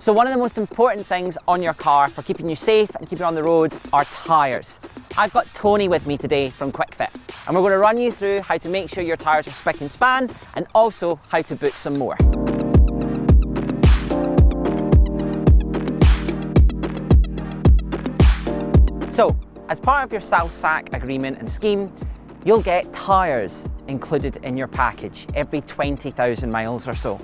So one of the most important things on your car for keeping you safe and keeping you on the road are tyres. I've got Tony with me today from QuickFit, and we're going to run you through how to make sure your tyres are spick and span, and also how to book some more. So, as part of your SAC agreement and scheme, you'll get tyres included in your package every 20,000 miles or so.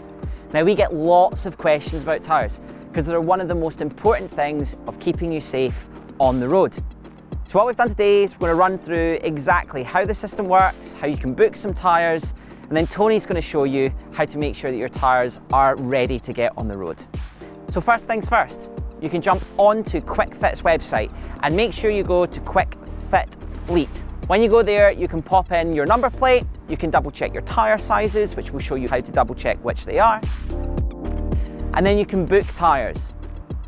Now, we get lots of questions about tyres because they're one of the most important things of keeping you safe on the road. So what we've done today is we're going to run through exactly how the system works, how you can book some tyres, and then Tony's going to show you how to make sure that your tyres are ready to get on the road. So first things first, you can jump onto QuickFit's website and make sure you go to QuickFit Fleet. When you go there, you can pop in your number plate, you can double check your tyre sizes, which will show you how to double check which they are. And then you can book tyres.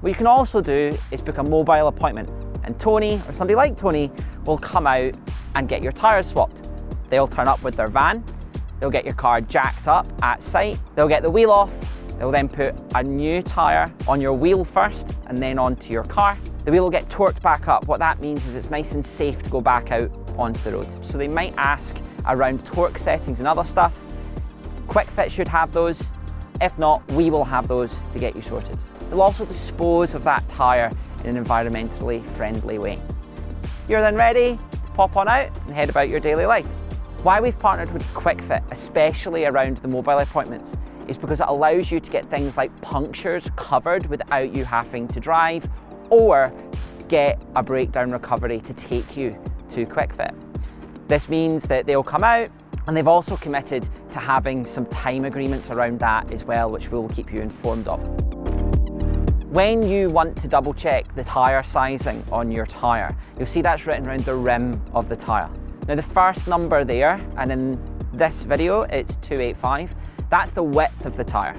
What you can also do is book a mobile appointment, and Tony, or somebody like Tony, will come out and get your tyres swapped. They'll turn up with their van, they'll get your car jacked up at site, they'll get the wheel off, they'll then put a new tyre on your wheel first and then onto your car. The wheel will get torqued back up. What that means is it's nice and safe to go back out onto the road. So they might ask around torque settings and other stuff. QuickFit should have those. If not, we will have those to get you sorted. They'll also dispose of that tyre in an environmentally friendly way. You're then ready to pop on out and head about your daily life. Why we've partnered with QuickFit, especially around the mobile appointments, is because it allows you to get things like punctures covered without you having to drive or get a breakdown recovery to take you to QuickFit. This means that they'll come out, and they've also committed to having some time agreements around that as well, which we'll keep you informed of. When you want to double check the tyre sizing on your tyre, you'll see that's written around the rim of the tyre. Now the first number there, and in this video it's 285, that's the width of the tyre.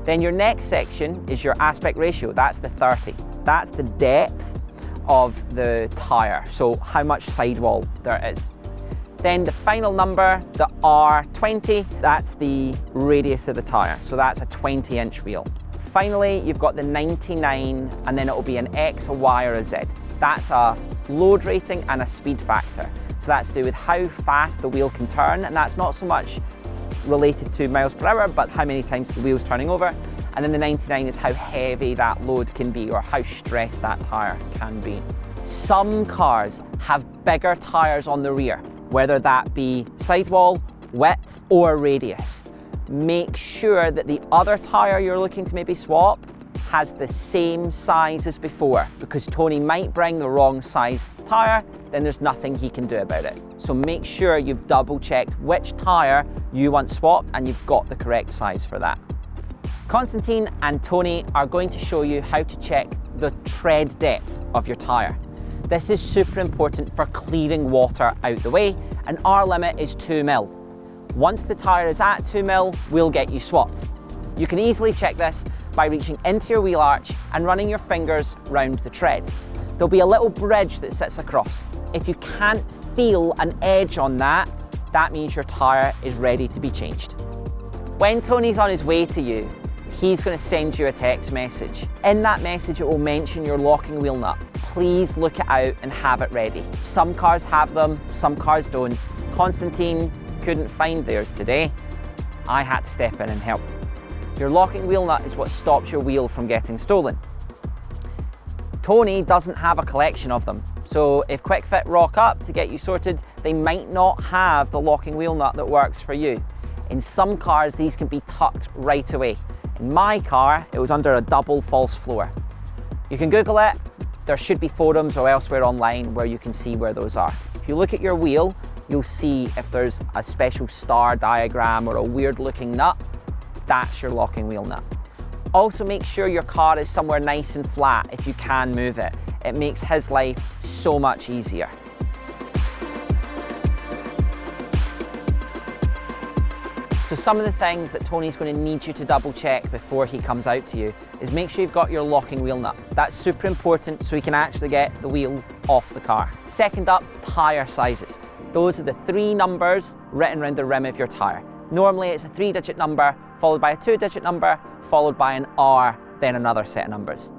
Then your next section is your aspect ratio, that's the 30. That's the depth of the tyre, so how much sidewall there is. Then the final number, the R20, that's the radius of the tyre, so that's a 20-inch wheel. Finally, you've got the 99, and then it will be an X, a Y, or a Z. That's a load rating and a speed factor. So that's to do with how fast the wheel can turn, and that's not so much related to miles per hour, but how many times the wheel's turning over. And then the 99 is how heavy that load can be, or how stressed that tyre can be. Some cars have bigger tyres on the rear, whether that be sidewall, width, or radius. Make sure that the other tyre you're looking to maybe swap has the same size as before, because Tony might bring the wrong size tyre, then there's nothing he can do about it. So make sure you've double checked which tyre you want swapped and you've got the correct size for that. Constantine and Tony are going to show you how to check the tread depth of your tyre. This is super important for clearing water out the way, and our limit is 2 mil. Once the tyre is at 2 mil, we'll get you swapped. You can easily check this by reaching into your wheel arch and running your fingers round the tread. There'll be a little bridge that sits across. If you can't feel an edge on that, that means your tyre is ready to be changed. When Tony's on his way to you, he's going to send you a text message. In that message, it will mention your locking wheel nut. Please look it out and have it ready. Some cars have them, some cars don't. Constantine couldn't find theirs today. I had to step in and help. Your locking wheel nut is what stops your wheel from getting stolen. Tony doesn't have a collection of them, so if QuickFit rock up to get you sorted, they might not have the locking wheel nut that works for you. In some cars, these can be tucked right away. In my car, it was under a double false floor. You can Google it. There should be forums or elsewhere online where you can see where those are. If you look at your wheel, you'll see if there's a special star diagram or a weird looking nut, that's your locking wheel nut. Also make sure your car is somewhere nice and flat if you can move it. It makes his life so much easier. So some of the things that Tony's going to need you to double check before he comes out to you is make sure you've got your locking wheel nut. That's super important so he can actually get the wheel off the car. Second up, tyre sizes. Those are the 3 numbers written around the rim of your tyre. Normally it's a 3-digit number followed by a 2-digit number followed by an R then another set of numbers.